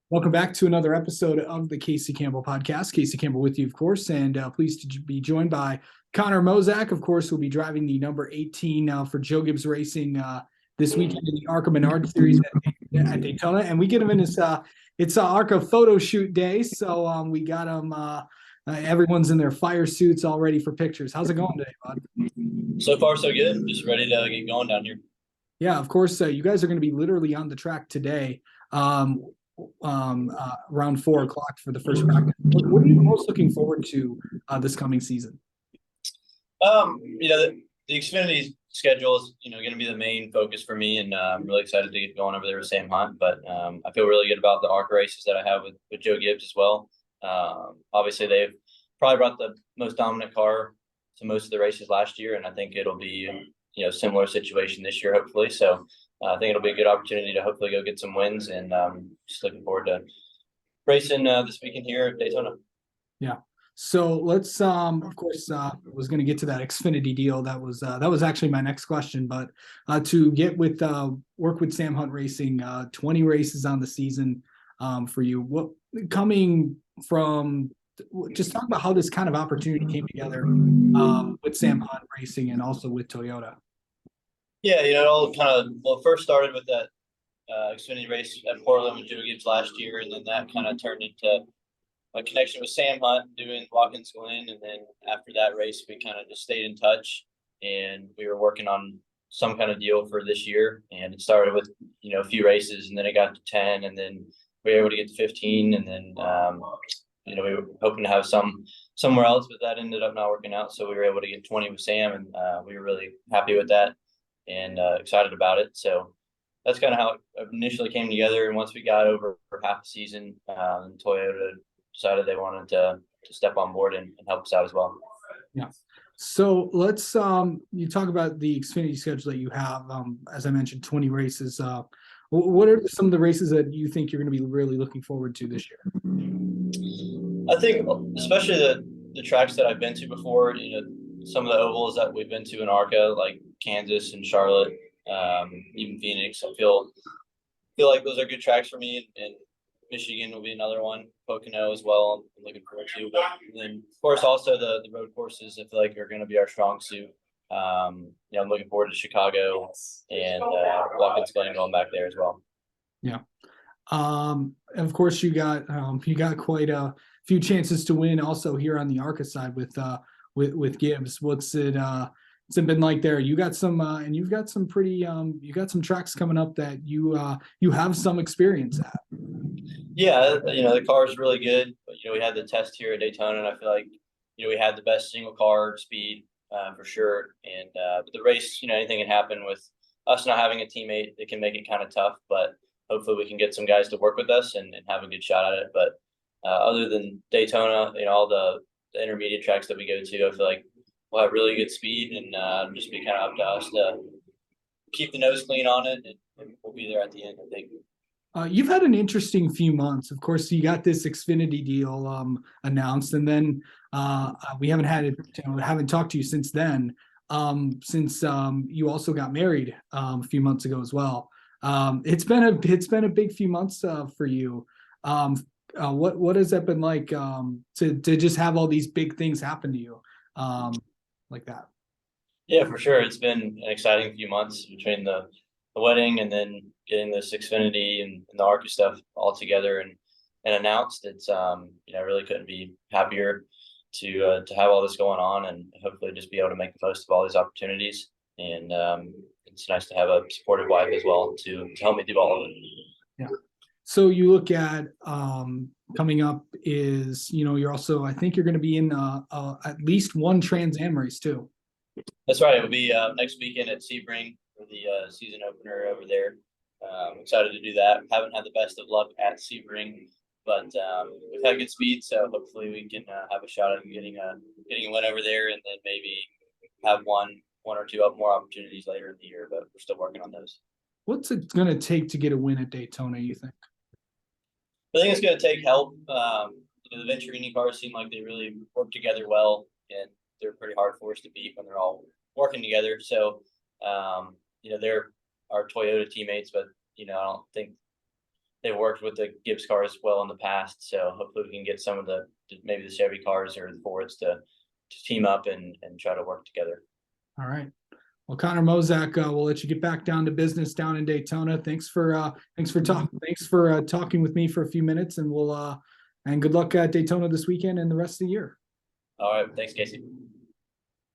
Welcome back to another episode of the Casey Campbell podcast. Casey Campbell with you, of course, and pleased to be joined by Connor Mosack, of course, who'll be driving the number 18 for Joe Gibbs Racing this weekend in the ARCA Menard Series at Daytona. And we get him in his it's ARCA photo shoot day, so we got him. Everyone's in their fire suits all ready for pictures. How's it going today, bud? So far, so good. Just ready to get going down here. Yeah, of course. You guys are going to be literally on the track today. Around 4 o'clock for the first practice. What are you most looking forward to this coming season? The Xfinity schedule is, going to be the main focus for me, and I'm really excited to get going over there with Sam Hunt. But I feel really good about the ARCA races that I have with Joe Gibbs as well. Obviously, they've probably brought the most dominant car to most of the races last year, and I think it'll be similar situation this year, hopefully. So I think it'll be a good opportunity to hopefully go get some wins, and just looking forward to racing this weekend here at Daytona. Yeah. So let's of course was going to get to that Xfinity deal. That was actually my next question, but to get with work with Sam Hunt Racing, 20 races on the season for you. What coming from just talk about how this kind of opportunity came together with Sam Hunt Racing and also with Toyota. Yeah, it all first started with that Xfinity race at Portland with Joe Gibbs last year, and then that kind of turned into a connection with Sam Hunt doing Watkins Glen, and then after that race, we kind of just stayed in touch, and we were working on some kind of deal for this year, and it started with a few races, and then it got to 10, and then we were able to get to 15, and then we were hoping to have somewhere else, but that ended up not working out, so we were able to get 20 with Sam, and we were really happy with that and excited about it. So that's kind of how it initially came together. And once we got over for half the season, Toyota decided they wanted to step on board and help us out as well. Yeah. So let's you talk about the Xfinity schedule that you have. As I mentioned, 20 races. What are some of the races that you think you're going to be really looking forward to this year? I think especially the tracks that I've been to before, some of the ovals that we've been to in ARCA, like Kansas and Charlotte, even Phoenix. I feel like those are good tracks for me, and Michigan will be another one. Pocono as well. I'm looking forward to. But then, of course, also the road courses, I feel like are going to be our strong suit. I'm looking forward to Chicago and Watkins Glen going back there as well. Yeah. And of course, you got quite a few chances to win also here on the ARCA side with Gibbs. What's it been like there? You got some and you've got some pretty you got some tracks coming up that you have some experience at. Yeah, the car is really good, but we had the test here at Daytona, and I feel like we had the best single car speed for sure. And but the race, anything can happen with us not having a teammate. It can make it kind of tough, but hopefully we can get some guys to work with us and have a good shot at it. But other than Daytona, all the intermediate tracks that we go to, I feel like we'll have really good speed, and just be kind of up to us to keep the nose clean on it, and we'll be there at the end, I think. You've had an interesting few months. Of course, you got this Xfinity deal announced, and then we haven't talked to you since then. Since you also got married a few months ago as well. It's been a big few months for you. What has that been like to just have all these big things happen to you like that? Yeah, for sure. It's been an exciting few months between the wedding and then getting this Xfinity and the ARCA stuff all together and announced. It's I really couldn't be happier to have all this going on, and hopefully just be able to make the most of all these opportunities. And it's nice to have a supportive wife as well to help me do all of it. Yeah. So you look at coming up is you're also, I think you're going to be in at least one Trans Am race too. That's right. It'll be next weekend at Sebring for the season opener over there. I'm excited to do that. Haven't had the best of luck at Sebring, but we've had good speed, so hopefully we can have a shot at getting a win over there, and then maybe have one or two more opportunities later in the year. But we're still working on those. What's it going to take to get a win at Daytona, you think? I think it's going to take help. The Venturini cars seem like they really work together well, and they're pretty hard for us to beat when they're all working together. So, they're our Toyota teammates, but I don't think they worked with the Gibbs cars well in the past. So hopefully we can get some of maybe the Chevy cars or the Fords to team up and try to work together. All right. Well, Connor Mosack, we'll let you get back down to business down in Daytona. Thanks for talking with me for a few minutes, and and good luck at Daytona this weekend and the rest of the year. All right. Thanks, Casey.